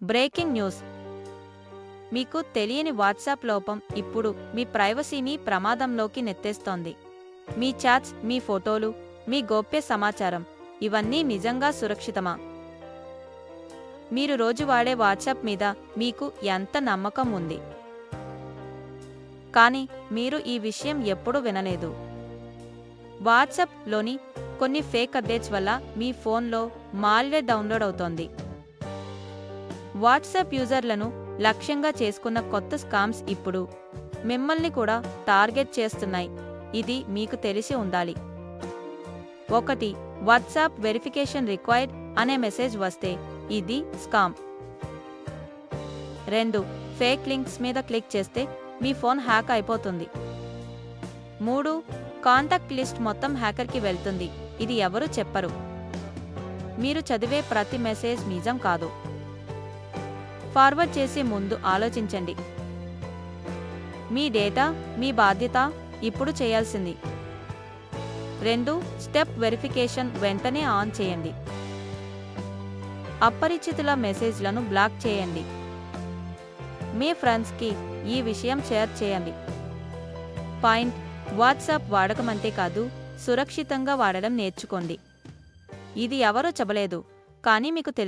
Breaking news. మీకు తెలియని WhatsApp లోపం ఇప్పుడు మీ ప్రైవసీని ప్రమాదంలోకి నెట్టేస్తోంది. మీ చాట్స్, మీ ఫోటోలు, మీ గోప్య సమాచారం ఇవన్నీ నిజంగా సురక్షితమా? మీరు రోజు వాడే వాట్సాప్ మీద మీకు ఎంత నమ్మకం ఉంది? కానీ మీరు ఈ విషయం ఎప్పుడూ వినలేదు. వాట్సాప్లోని కొన్ని ఫేక్ అప్డేట్స్ వల్ల మీ ఫోన్లో మాల్వేర్ డౌన్లోడ్ అవుతోంది. వాట్సాప్ యూజర్లను లక్ష్యంగా చేసుకున్న కొత్త స్కామ్స్ ఇప్పుడు మిమ్మల్ని కూడా టార్గెట్ చేస్తున్నాయి. ఇది మీకు తెలిసి ఉండాలి. 1. వాట్సాప్ వెరిఫికేషన్ రిక్వైర్డ్ అనే మెసేజ్ వస్తే ఇది స్కామ్. 2. ఫేక్ లింక్స్ మీద క్లిక్ చేస్తే మీ ఫోన్ హ్యాక్ అయిపోతుంది. 3. కాంటాక్ట్ లిస్ట్ మొత్తం హ్యాకర్కి వెళ్తుంది. ఇది ఎవరు చెప్పరు. మీరు చదివే ప్రతి మెసేజ్ నిజం కాదు. ఫార్వర్డ్ చేసే ముందు ఆలోచించండి. మీ డేటా మీ బాధ్యత. ఇప్పుడు చేయాల్సింది 2 స్టెప్ వెరిఫికేషన్ వెంటనే ఆన్ చేయండి. అపరిచితుల మెసేజ్లను బ్లాక్ చేయండి. మీ ఫ్రెండ్స్కి ఈ విషయం షేర్ చేయండి. పాయింట్: వాట్సాప్ వాడకమంటే కాదు, సురక్షితంగా వాడడం నేర్చుకోండి. ఇది ఎవరో చెప్పలేదు, కానీ మీకు తెలుసు.